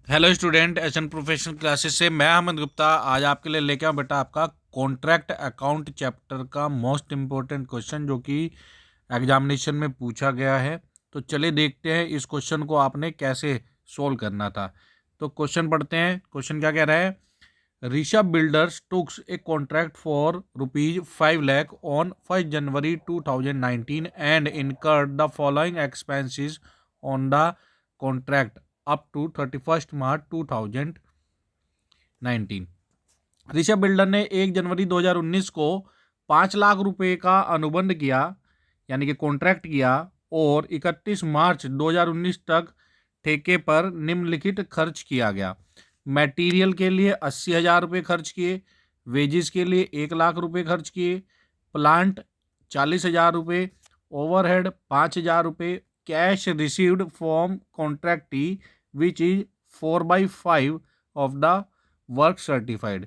Hello student, HN professional classes से मैं अहमद गुप्ता आज आपके लिए लेके आऊँ बेटा आपका कॉन्ट्रैक्ट अकाउंट चैप्टर का मोस्ट इम्पोर्टेंट क्वेश्चन जो कि एग्जामिनेशन में पूछा गया है। तो चलिए देखते हैं इस क्वेश्चन को आपने कैसे सोल्व करना था। तो क्वेश्चन पढ़ते हैं। क्वेश्चन क्या कह रहा है? Rishabh builders took a contract for ₹5 lakh on 1 January 2019 and incurred the following expenses on the contract up to 31 March 2019। Rishabh builder ने 1 जनवरी 2019 को 5 लाख रुपए का अनुबंध किया, यानी कि कॉन्ट्रैक्ट किया, और 31 मार्च 2019 तक ठेके पर निम्नलिखित खर्च किया गया। मटेरियल के लिए 80,000 रुपये खर्च किए, वेजेस के लिए 1 लाख रुपये खर्च किए, प्लांट 40,000 रुपये, ओवरहेड 5,000 रुपये, cash received from contractee which is 4/5 of the work certified.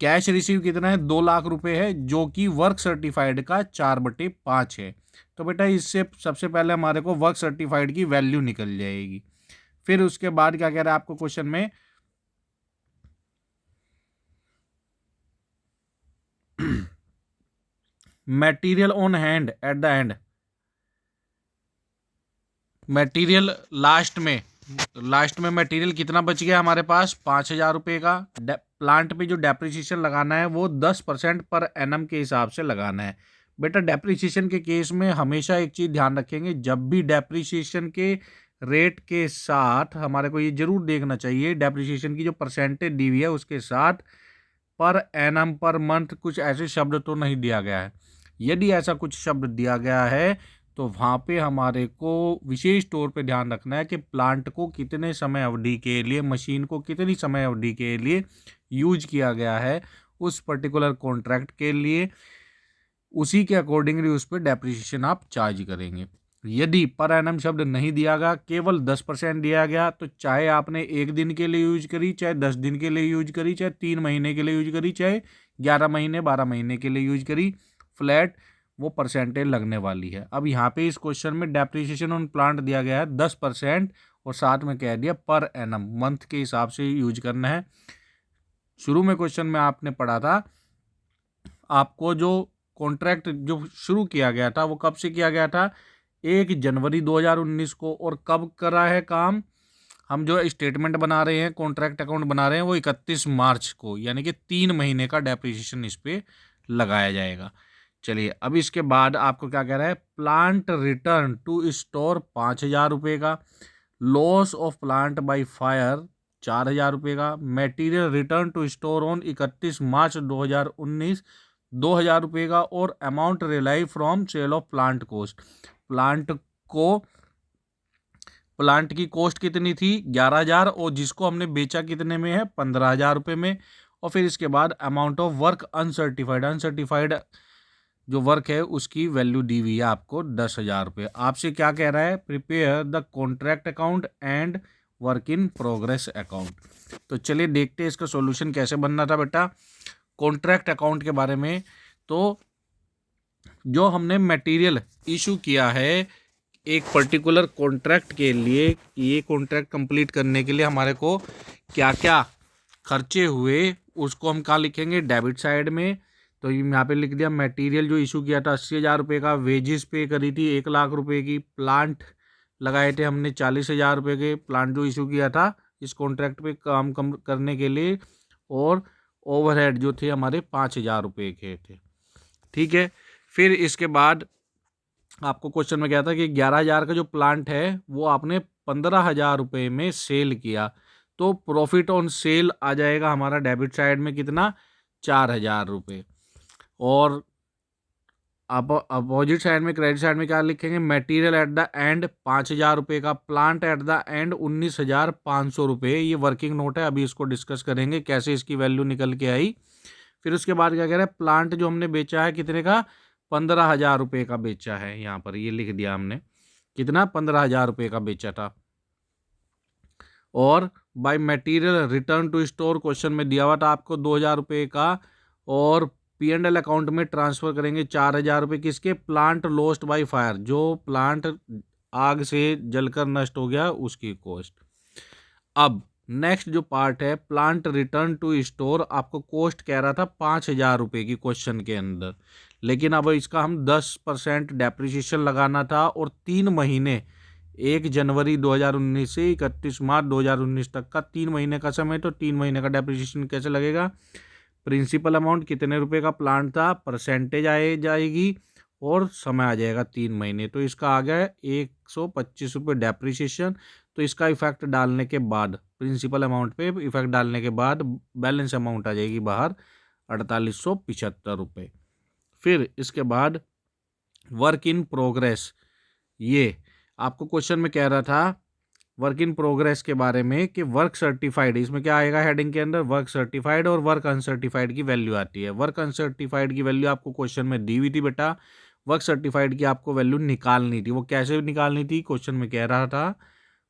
Cash receive कितना है? 2 लाख रुपए है, जो कि वर्क सर्टिफाइड का 4/5 है। तो बेटा इससे सबसे पहले हमारे को वर्क सर्टिफाइड की वैल्यू निकल जाएगी। फिर उसके बाद क्या कह रहा है आपको क्वेश्चन में? Material on hand at the end. Material last में मटेरियल कितना बच गया हमारे पास? 5,000 रुपये का। प्लांट पे जो डेप्रिसिएशन लगाना है वो 10% पर एनम के हिसाब से लगाना है। बेटा डेप्रिसिएशन के केस में हमेशा एक चीज़ ध्यान रखेंगे, जब भी डेप्रिसिएशन के रेट के साथ हमारे को ये जरूर देखना चाहिए डेप्रिसिएशन की जो परसेंटेज दी हुई है उसके साथ पर एनम पर मंथ कुछ ऐसे शब्द तो नहीं दिया गया है। यदि ऐसा कुछ शब्द दिया गया है तो वहाँ पे हमारे को विशेष तौर पे ध्यान रखना है कि प्लांट को कितने समय अवधि के लिए, मशीन को कितनी समय अवधि के लिए यूज किया गया है उस पर्टिकुलर कॉन्ट्रैक्ट के लिए, उसी के अकॉर्डिंगली उस पर डेप्रिसिएशन आप चार्ज करेंगे। यदि पर एनम शब्द नहीं दिया गया, केवल 10% दिया गया, तो चाहे आपने 1 दिन के लिए यूज करी, चाहे 10 दिन के लिए यूज करी, चाहे 3 महीने के लिए यूज करी, चाहे 11 महीने 12 महीने के लिए यूज करी, फ्लैट वो परसेंटेज लगने वाली है। अब यहाँ पे इस क्वेश्चन में डेप्रिसिएशन ऑन प्लांट दिया गया है 10% और साथ में कह दिया पर एनम, मंथ के हिसाब से यूज करना है। शुरू में क्वेश्चन में आपने पढ़ा था, आपको जो कॉन्ट्रैक्ट जो शुरू किया गया था वो कब से किया गया था? 1 जनवरी 2019 को। और कब करा है काम? हम जो स्टेटमेंट बना रहे हैं, कॉन्ट्रैक्ट अकाउंट बना रहे हैं, वो 31 मार्च को, यानी कि 3 महीने का डेप्रिसिएशन इस पे लगाया जाएगा। चलिए अब इसके बाद आपको क्या कह रहा है? प्लांट रिटर्न टू स्टोर 5,000 रुपये का, loss of plant by fire 4,000 रुपये का, material return to store on 31 March 2019 2,000 रुपये का, और अमाउंट रिलाई from sale of plant cost. Plant की कॉस्ट कितनी थी? 11,000, और जिसको हमने बेचा कितने में है? 15,000 रुपये में। और फिर इसके बाद अमाउंट ऑफ वर्क अनसर्टिफाइड जो वर्क है उसकी वैल्यू दी हुई है आपको 10,000 रुपये। आपसे क्या कह रहा है? Prepare the contract account and work in progress account. तो चलिए देखते हैं इसका सॉल्यूशन कैसे बनना था बेटा कॉन्ट्रैक्ट अकाउंट के बारे में। तो जो हमने मटेरियल इशू किया है एक पर्टिकुलर कॉन्ट्रैक्ट के लिए, ये कॉन्ट्रैक्ट कंप्लीट करने के लिए हमारे को क्या क्या खर्चे हुए उसको हम कहाँ लिखेंगे? डेबिट साइड में। तो यहाँ पे लिख दिया मटेरियल जो इशू किया था 80,000 रुपये का, वेजेस पे करी थी 1 लाख रुपए की, प्लांट लगाए थे हमने 40,000 रुपये के, प्लांट जो इशू किया था इस कॉन्ट्रैक्ट पे काम कम करने के लिए, और ओवरहेड जो थे हमारे 5,000 रुपये के थे। ठीक है। फिर इसके बाद आपको क्वेश्चन में क्या था कि 11,000 का जो प्लांट है वो आपने 15,000 रुपये में सेल किया, तो प्रॉफिट ऑन सेल आ जाएगा हमारा डेबिट साइड में कितना? 4,000 रुपये। और अपोजिट साइड में, क्रेडिट साइड में क्या लिखेंगे? मटेरियल एट द एंड 5,000 रुपये का, प्लांट एट द एंड 19,500 रुपये। ये वर्किंग नोट है, अभी इसको डिस्कस करेंगे कैसे इसकी वैल्यू निकल के आई। फिर उसके बाद क्या कह रहे हैं? प्लांट जो हमने बेचा है कितने का? 15,000 रुपये का बेचा है। यहाँ पर ये लिख दिया हमने कितना? 15,000 रुपये का बेचा था। और by material return to store question में दिया हुआ था आपको 2,000 रुपये का, और P&L अकाउंट में ट्रांसफर करेंगे 4,000 रुपये। किसके? प्लांट लॉस्ट बाय फायर, जो प्लांट आग से जलकर नष्ट हो गया उसकी कॉस्ट। अब नेक्स्ट जो पार्ट है प्लांट रिटर्न टू स्टोर, आपको कॉस्ट कह रहा था 5,000 रुपये की क्वेश्चन के अंदर, लेकिन अब इसका हम 10% डेप्रिसिएशन लगाना था और 3 महीने 1 जनवरी 2019 से 31 मार्च 2019 तक का 3 महीने का समय, तो 3 महीने का डेप्रिसिएशन कैसे लगेगा? प्रिंसिपल अमाउंट कितने रुपए का प्लांट था, परसेंटेज जाएगी और समय आ जाएगा 3 महीने, तो इसका आ गया 125 रुपये डेप्रिसिएशन। तो इसका इफेक्ट डालने के बाद, प्रिंसिपल अमाउंट पे इफेक्ट डालने के बाद बैलेंस अमाउंट आ जाएगी बाहर 4875 रुपये। फिर इसके बाद वर्क इन प्रोग्रेस, ये आपको क्वेश्चन में कह रहा था वर्क इन प्रोग्रेस के बारे में कि वर्क सर्टिफाइड, इसमें क्या आएगा हेडिंग के अंदर, वर्क सर्टिफाइड और वर्क अनसर्टिफाइड की वैल्यू आती है। वर्क अनसर्टिफाइड की वैल्यू आपको क्वेश्चन में दी हुई थी बेटा, वर्क सर्टिफाइड की आपको वैल्यू निकालनी थी। वो कैसे निकालनी थी? क्वेश्चन में कह रहा था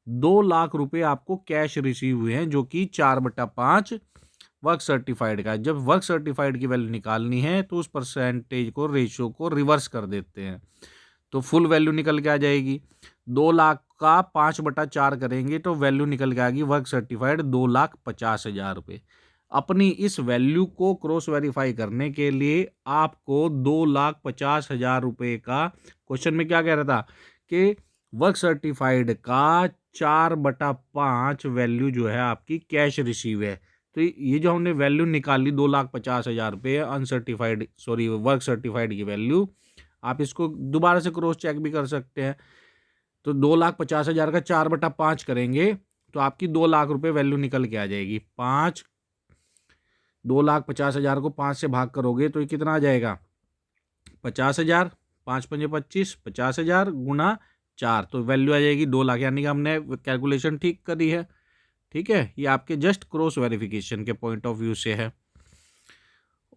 2 लाख रुपए आपको कैश रिसीव हुए हैं, जो कि 4/5 वर्क सर्टिफाइड का है। जब वर्क सर्टिफाइड की वैल्यू निकालनी है तो उस परसेंटेज को, रेशियो को रिवर्स कर देते हैं, तो फुल वैल्यू निकल के आ जाएगी। 2 लाख का 5/4 करेंगे तो वैल्यू निकल के आएगी वर्क सर्टिफाइड 2,50,000 रुपये। अपनी इस वैल्यू को क्रॉस वेरीफाई करने के लिए आपको 2,50,000 रुपये का, क्वेश्चन में क्या कह रहा था कि वर्क सर्टिफाइड का 4/5 वैल्यू जो है आपकी कैश रिसीव है। तो ये जो हमने वैल्यू निकाली 2,50,000 रुपये अनसर्टिफाइड, सॉरी वर्क सर्टिफाइड की वैल्यू, आप इसको दोबारा से क्रॉस चेक भी कर सकते हैं। तो 2,50,000 का 4/5 करेंगे तो आपकी 2 लाख रुपए वैल्यू निकल के आ जाएगी। 2,50,000 को 5 से भाग करोगे तो ये कितना आ जाएगा? 50,000, 5×5 25, 50,000 गुना 4, तो वैल्यू आ जाएगी 2 लाख, यानी कि हमने कैलकुलेशन ठीक करी है। ठीक है, ये आपके जस्ट क्रॉस वेरिफिकेशन के पॉइंट ऑफ व्यू से है।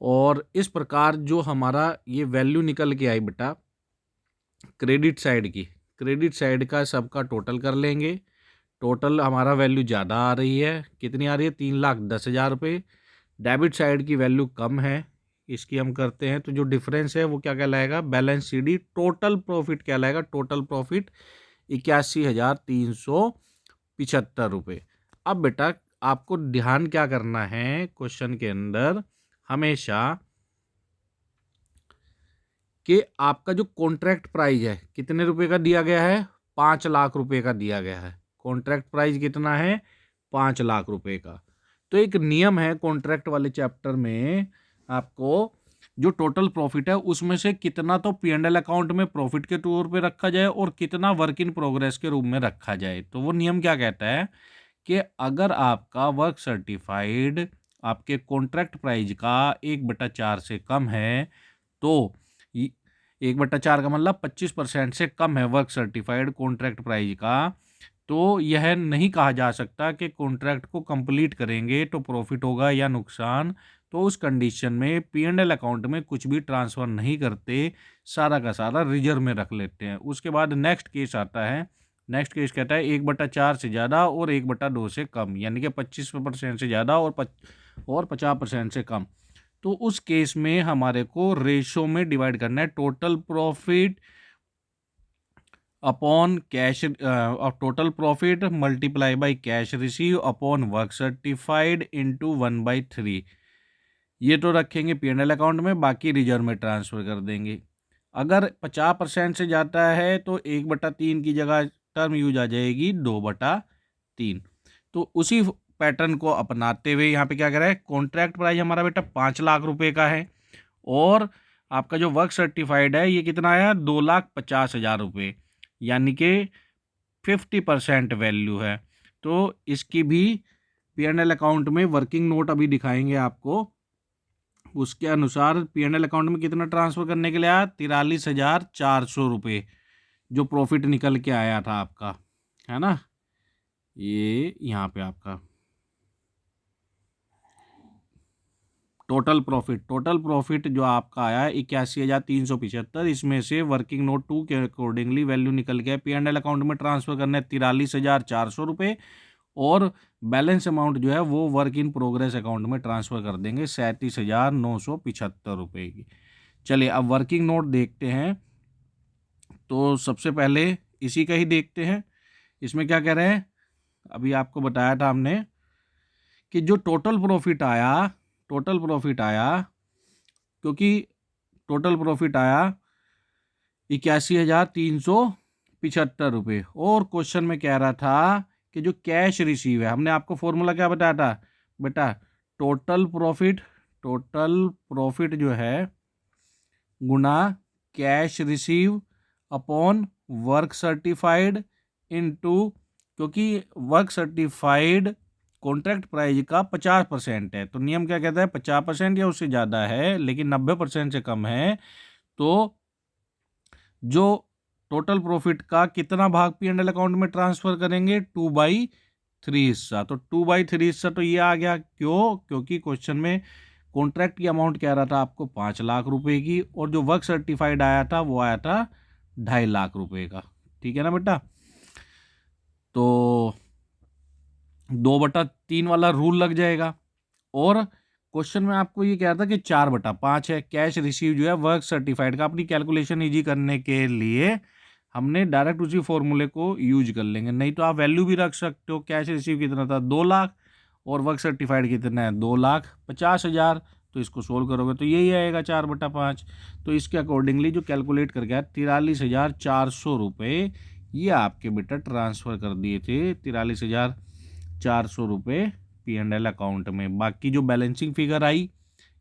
और इस प्रकार जो हमारा ये वैल्यू निकल के आई बेटा क्रेडिट साइड की, क्रेडिट साइड का सबका टोटल कर लेंगे। टोटल हमारा वैल्यू ज़्यादा आ रही है, कितनी आ रही है? 3,10,000 रुपये। डेबिट साइड की वैल्यू कम है, इसकी हम करते हैं तो जो डिफरेंस है वो क्या कहलाएगा? बैलेंस सीडी टोटल प्रॉफिट कहलाएगा। टोटल प्रॉफिट 81,375 रुपये। अब बेटा आपको ध्यान क्या करना है, क्वेश्चन के अंदर हमेशा कि आपका जो कॉन्ट्रैक्ट प्राइस है कितने रुपए का दिया गया है? 5 लाख रुपए का दिया गया है। कॉन्ट्रैक्ट प्राइस कितना है? 5 लाख रुपए का। तो एक नियम है कॉन्ट्रैक्ट वाले चैप्टर में, आपको जो टोटल प्रॉफिट है उसमें से कितना तो P&L अकाउंट में प्रॉफिट के तौर पे रखा जाए और कितना वर्क इन प्रोग्रेस के रूप में रखा जाए। तो वो नियम क्या कहता है कि अगर आपका वर्क सर्टिफाइड आपके कॉन्ट्रैक्ट प्राइस का 1/4 से कम है, तो 1/4 का मतलब 25% से कम है वर्क सर्टिफाइड कॉन्ट्रैक्ट प्राइस का, तो यह नहीं कहा जा सकता कि कॉन्ट्रैक्ट को कंप्लीट करेंगे तो प्रॉफिट होगा या नुकसान। तो उस कंडीशन में P&L अकाउंट में कुछ भी ट्रांसफ़र नहीं करते, सारा का सारा रिजर्व में रख लेते हैं। उसके बाद नेक्स्ट केस आता है, नेक्स्ट केस कहता है 1/4 से ज़्यादा और 1/2 से कम, यानी कि 25% से ज़्यादा और 50% से कम। तो उस केस में हमारे को रेशो में डिवाइड करना है, total profit upon cash, total profit multiply by cash receive upon work certified into 1/3। ये तो रखेंगे P&L अकाउंट में, बाकी रिजर्व में ट्रांसफ़र कर देंगे। अगर 50% से जाता है तो 1/3 की जगह टर्म यूज आ जाएगी 2/3। तो उसी पैटर्न को अपनाते हुए यहाँ पे क्या कह रहा है, कॉन्ट्रैक्ट प्राइस हमारा बेटा 5 लाख रुपए का है और आपका जो वर्क सर्टिफाइड है ये कितना आया? 2,50,000 रुपये, यानी कि 50% वैल्यू है। तो इसकी भी P&L अकाउंट में वर्किंग नोट अभी दिखाएंगे आपको, उसके अनुसार P&L अकाउंट में कितना ट्रांसफ़र करने के लिए आया? 43,400 रुपये जो प्रॉफिट निकल के आया था आपका, है ना? ये यहाँ पे आपका टोटल प्रॉफिट जो आपका आया है 81,375, इसमें से वर्किंग नोट 2 के अकॉर्डिंगली वैल्यू निकल गया। P&L अकाउंट में ट्रांसफ़र करना है 43,400 रुपये और बैलेंस अमाउंट जो है वो वर्क इन प्रोग्रेस अकाउंट में ट्रांसफ़र कर देंगे 37,975 रुपये की। चलिए अब वर्किंग नोट देखते हैं, तो सबसे पहले इसी का ही देखते हैं। इसमें क्या कह रहे हैं? अभी आपको बताया था हमने कि जो टोटल प्रॉफिट आया, क्योंकि टोटल प्रॉफिट आया 81,375 रुपये, और क्वेश्चन में कह रहा था कि जो कैश रिसीव है, हमने आपको फॉर्मूला क्या बताया था बेटा, टोटल प्रॉफिट जो है गुना cash receive upon work certified into, क्योंकि वर्क सर्टिफाइड कॉन्ट्रैक्ट प्राइस का 50% है, तो नियम क्या कहता है 50% या उससे ज़्यादा है लेकिन 90% से कम है, तो जो टोटल प्रॉफिट का कितना भाग P&L अकाउंट में ट्रांसफर करेंगे, 2/3 हिस्सा। तो 2/3 हिस्सा तो ये आ गया, क्यों, क्योंकि क्वेश्चन में कॉन्ट्रैक्ट की अमाउंट कह रहा था आपको 5 लाख रुपए की, और जो वर्क सर्टिफाइड आया था वो आया था 2.5 लाख रुपए का। ठीक है ना बेटा। तो 2/3 वाला रूल लग जाएगा। और क्वेश्चन में आपको ये कह रहा था कि 4/5 है कैश रिसीव जो है वर्क सर्टिफाइड का। अपनी कैलकुलेशन इजी करने के लिए हमने डायरेक्ट उसी फॉर्मूले को यूज कर लेंगे, नहीं तो आप वैल्यू भी रख सकते हो। कैश रिसीव कितना था 2 लाख, और वर्क सर्टिफाइड कितना है 2,50,000, तो इसको सोल्व करोगे तो यही आएगा 4/5। तो इसके अकॉर्डिंगली जो कैलकुलेट करके आया 43,400 रुपये, ये आपके बेटा ट्रांसफ़र कर दिए थे 43,400 रुपये P&L अकाउंट में। बाकी जो बैलेंसिंग फिगर आई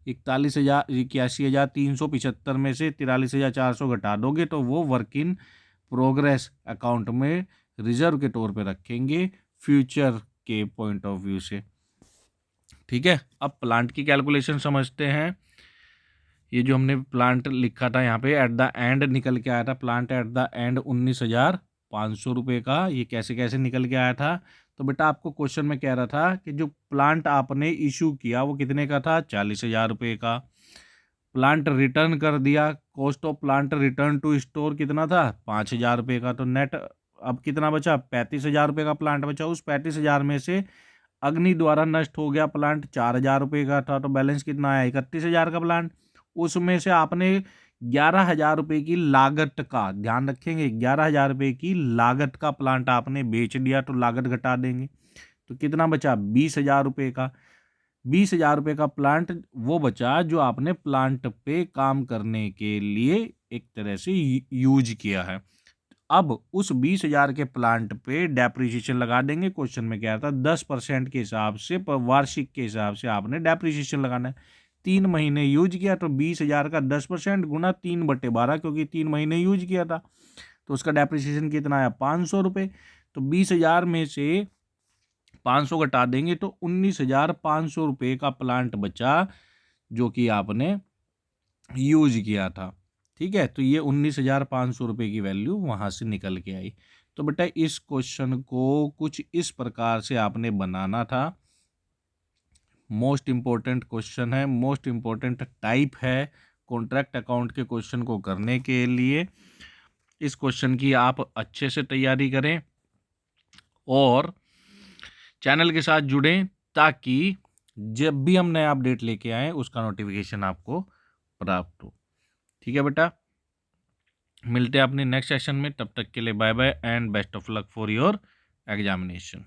81,375 में से 43,400 घटा दोगे तो वो वर्क इन प्रोग्रेस अकाउंट में रिजर्व के तौर पे रखेंगे फ्यूचर के पॉइंट ऑफ व्यू से। ठीक है, अब प्लांट की कैलकुलेशन समझते हैं। ये जो हमने प्लांट लिखा था यहाँ पे एट द एंड निकल के आया था, प्लांट एट द एंड 19,500 रुपये का। ये कैसे कैसे निकल के आया था, तो बेटा आपको क्वेश्चन में कह रहा था कि जो प्लांट आपने इशू किया वो कितने का था, 40,000 रुपये का। प्लांट रिटर्न कर दिया, cost of plant return to store कितना था, 5,000 रुपये का। तो नेट अब कितना बचा, 35,000 रुपये का प्लांट बचा। उस 35,000 में से अग्नि द्वारा नष्ट हो गया प्लांट 4,000 रुपये का था, तो बैलेंस कितना आया 31,000 का प्लांट। उसमें से आपने 11,000 रुपये की लागत का, ध्यान रखेंगे 11,000 रुपये की लागत का प्लांट आपने बेच दिया, तो लागत घटा देंगे तो कितना बचा 20,000 रुपये का। 20,000 रुपये का प्लांट वो बचा जो आपने प्लांट पे काम करने के लिए एक तरह से यूज किया है। अब उस 20,000 के प्लांट पे डेप्रिसिएशन लगा देंगे। क्वेश्चन में क्या था 10% के हिसाब से, वार्षिक के हिसाब से आपने डेप्रिसिएशन लगाना है। 3 महीने यूज किया तो 20,000 का 10% गुना 3/12, क्योंकि 3 महीने यूज किया था तो उसका डेप्रिसिएशन कितना आया 500 रुपये। तो 20,000 में से 500 घटा देंगे तो 19,500 रुपये का प्लांट बचा जो कि आपने यूज किया था। ठीक है, तो ये 19,500 रुपये की वैल्यू वहाँ से निकल के आई। तो बेटा इस क्वेश्चन को कुछ इस प्रकार से आपने बनाना था। मोस्ट इम्पोर्टेंट क्वेश्चन है, मोस्ट इम्पोर्टेंट टाइप है कॉन्ट्रैक्ट अकाउंट के क्वेश्चन को करने के लिए। इस क्वेश्चन की आप अच्छे से तैयारी करें और चैनल के साथ जुड़ें ताकि जब भी हम नया अपडेट लेके आएँ उसका नोटिफिकेशन आपको प्राप्त हो। ठीक है बेटा, मिलते हैं अपने नेक्स्ट सेशन में। तब तक के लिए bye bye and best of luck for your examination.